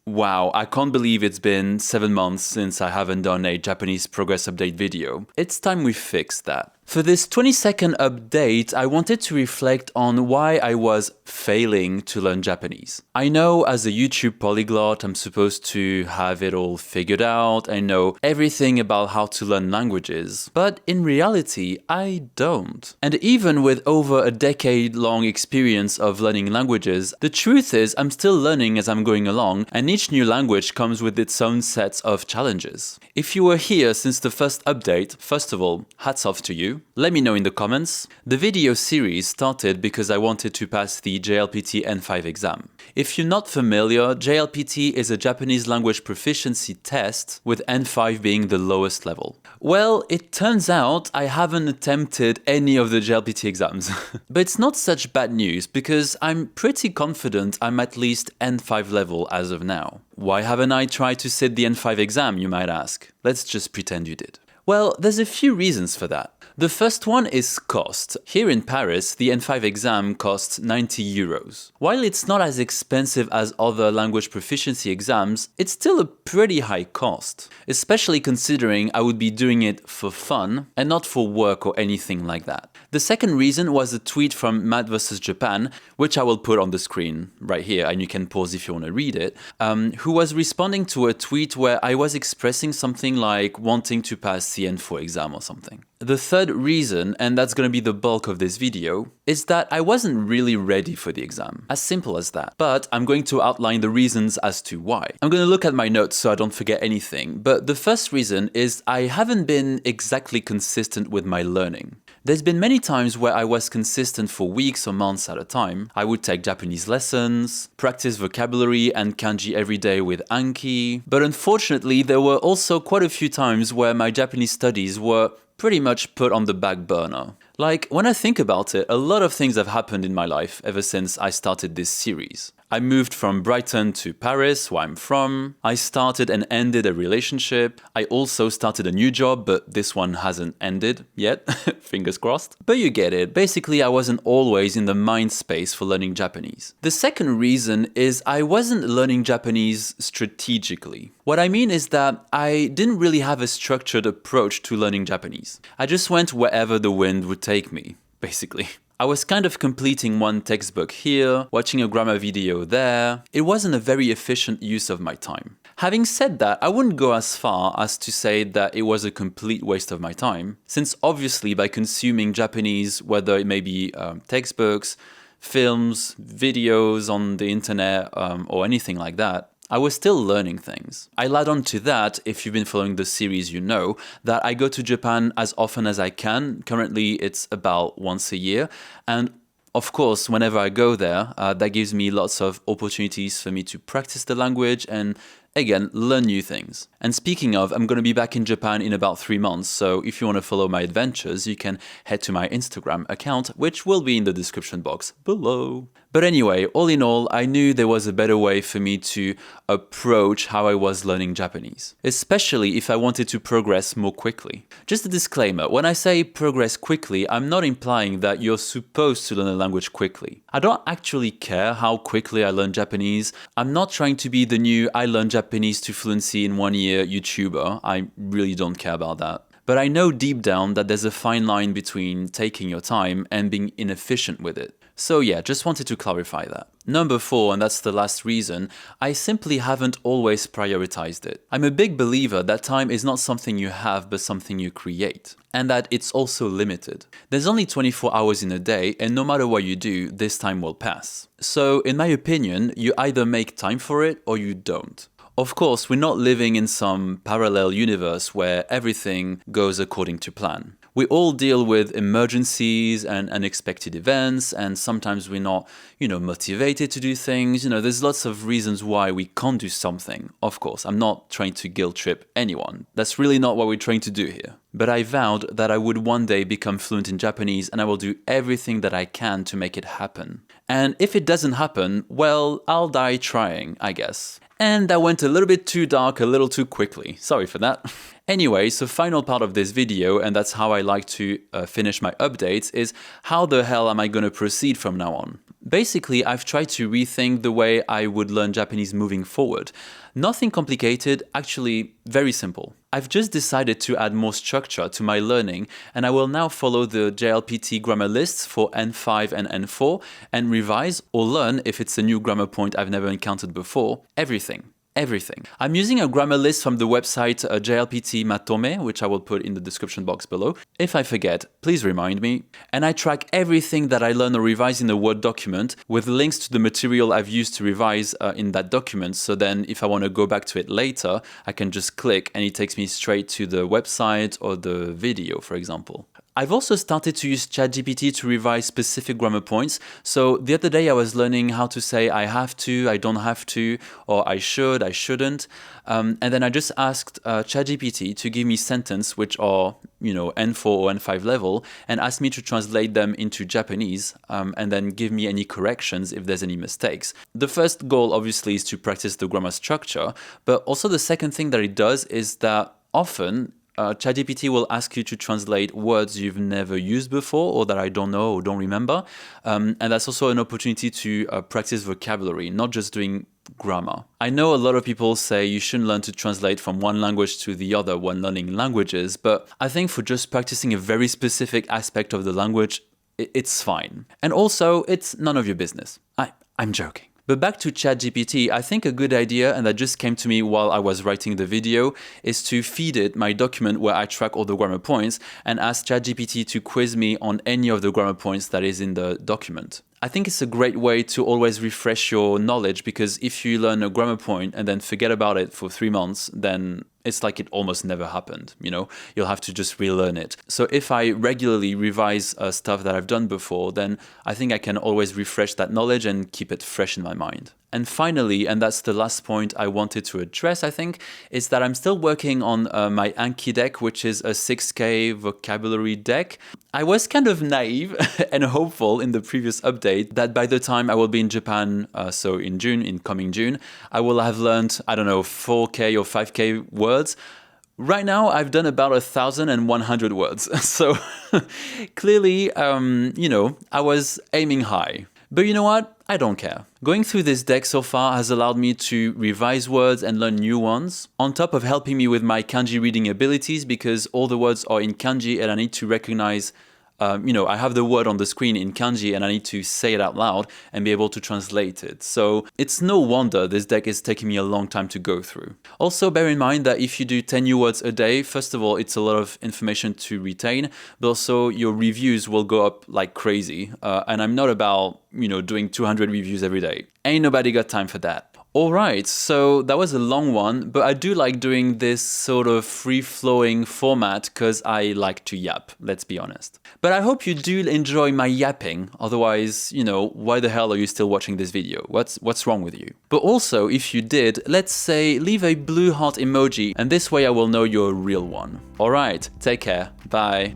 Wow, I can't believe it's been 7 months since I haven't done a Japanese progress update video. It's time we fix that. For this 20-second update, I wanted to reflect on why I was failing to learn Japanese. I know as a YouTube polyglot, I'm supposed to have it all figured out. I know everything about how to learn languages, but in reality, I don't. And even with over a decade-long experience of learning languages, the truth is I'm still learning as I'm going along, and each new language comes with its own sets of challenges. If you were here since the first update, first of all, hats off to you. Let me know in the comments. The video series started because I wanted to pass the JLPT N5 exam. If you're not familiar, JLPT is a Japanese language proficiency test, with N5 being the lowest level. Well, it turns out I haven't attempted any of the JLPT exams. But it's not such bad news because I'm pretty confident I'm at least N5 level as of now. Why haven't I tried to sit the N5 exam, you might ask? Let's just pretend you did. Well, there's a few reasons for that. The first one is cost. Here in Paris, the N5 exam costs 90 euros. While it's not as expensive as other language proficiency exams, it's still a pretty high cost, especially considering I would be doing it for fun and not for work or anything like that. The second reason was a tweet from Matt vs Japan, which I will put on the screen right here, and you can pause if you want to read it, who was responding to a tweet where I was expressing something like wanting to pass the N4 exam or something. The third reason, and that's going to be the bulk of this video, is that I wasn't really ready for the exam. As simple as that. But I'm going to outline the reasons as to why. I'm going to look at my notes so I don't forget anything, but the first reason is I haven't been exactly consistent with my learning. There's been many times where I was consistent for weeks or months at a time. I would take Japanese lessons, practice vocabulary and kanji every day with Anki, but unfortunately there were also quite a few times where my Japanese studies were pretty much put on the back burner. Like, when I think about it, a lot of things have happened in my life ever since I started this series. I moved from Brighton to Paris, where I'm from. I started and ended a relationship. I also started a new job, but this one hasn't ended yet. Fingers crossed. But you get it. Basically, I wasn't always in the mind space for learning Japanese. The second reason is I wasn't learning Japanese strategically. What I mean is that I didn't really have a structured approach to learning Japanese. I just went wherever the wind would take me, basically. I was kind of completing one textbook here, watching a grammar video there. It wasn't a very efficient use of my time. Having said that, I wouldn't go as far as to say that it was a complete waste of my time, since obviously by consuming Japanese, whether it may be textbooks, films, videos on the internet, or anything like that, I was still learning things. I'll add on to that, if you've been following the series, you know that I go to Japan as often as I can. Currently, it's about once a year. And of course, whenever I go there, that gives me lots of opportunities for me to practice the language and, again, learn new things. And speaking of, I'm going to be back in Japan in about 3 months, so if you want to follow my adventures, you can head to my Instagram account, which will be in the description box below. But anyway, all in all, I knew there was a better way for me to approach how I was learning Japanese, especially if I wanted to progress more quickly. Just a disclaimer, when I say progress quickly, I'm not implying that you're supposed to learn a language quickly. I don't actually care how quickly I learn Japanese. I'm not trying to be the new I learned Japanese to fluency in 1 year YouTuber. I really don't care about that. But I know deep down that there's a fine line between taking your time and being inefficient with it. So yeah, just wanted to clarify that. Number 4, and that's the last reason, I simply haven't always prioritized it. I'm a big believer that time is not something you have, but something you create. And that it's also limited. There's only 24 hours in a day, and no matter what you do, this time will pass. So, in my opinion, you either make time for it or you don't. Of course, we're not living in some parallel universe where everything goes according to plan. We all deal with emergencies and unexpected events, and sometimes we're not, motivated to do things. There's lots of reasons why we can't do something. Of course, I'm not trying to guilt trip anyone. That's really not what we're trying to do here. But I vowed that I would one day become fluent in Japanese, and I will do everything that I can to make it happen. And if it doesn't happen, well, I'll die trying, I guess. And that went a little bit too dark, a little too quickly. Sorry for that. Anyway, so final part of this video, and that's how I like to finish my updates, is how the hell am I going to proceed from now on? Basically, I've tried to rethink the way I would learn Japanese moving forward. Nothing complicated, actually very simple. I've just decided to add more structure to my learning, and I will now follow the JLPT grammar lists for N5 and N4 and revise or learn, if it's a new grammar point I've never encountered before, everything. Everything. I'm using a grammar list from the website JLPT Matome, which I will put in the description box below. If I forget, please remind me. And I track everything that I learn or revise in a Word document with links to the material I've used to revise in that document. So then if I want to go back to it later, I can just click and it takes me straight to the website or the video, for example. I've also started to use ChatGPT to revise specific grammar points. So the other day I was learning how to say I have to, I don't have to, or I should, I shouldn't. And then I just asked ChatGPT to give me sentences which are, N4 or N5 level and asked me to translate them into Japanese and then give me any corrections if there's any mistakes. The first goal obviously is to practice the grammar structure, but also the second thing that it does is that often ChatGPT will ask you to translate words you've never used before or that I don't know or don't remember. And that's also an opportunity to practice vocabulary, not just doing grammar. I know a lot of people say you shouldn't learn to translate from one language to the other when learning languages, but I think for just practicing a very specific aspect of the language, it's fine. And also, it's none of your business. I'm joking. But back to ChatGPT, I think a good idea, and that just came to me while I was writing the video, is to feed it my document where I track all the grammar points and ask ChatGPT to quiz me on any of the grammar points that is in the document. I think it's a great way to always refresh your knowledge, because if you learn a grammar point and then forget about it for 3 months, then it's like it almost never happened, You'll have to just relearn it. So if I regularly revise stuff that I've done before, then I think I can always refresh that knowledge and keep it fresh in my mind. And finally, and that's the last point I wanted to address, I think, is that I'm still working on my Anki deck, which is a 6K vocabulary deck. I was kind of naive and hopeful in the previous update that by the time I will be in Japan, so in coming June, I will have learned, 4K or 5K words. Right now, I've done about 1,100 words. So clearly, I was aiming high. But you know what? I don't care. Going through this deck so far has allowed me to revise words and learn new ones, on top of helping me with my kanji reading abilities, because all the words are in kanji and I need to recognize I have the word on the screen in kanji and I need to say it out loud and be able to translate it. So it's no wonder this deck is taking me a long time to go through. Also, bear in mind that if you do 10 new words a day, first of all, it's a lot of information to retain, but also your reviews will go up like crazy. And I'm not about, doing 200 reviews every day. Ain't nobody got time for that. Alright, so that was a long one, but I do like doing this sort of free-flowing format because I like to yap, let's be honest. But I hope you do enjoy my yapping, otherwise, why the hell are you still watching this video? What's wrong with you? But also, if you did, let's say leave a blue heart emoji, and this way I will know you're a real one. Alright, take care, bye.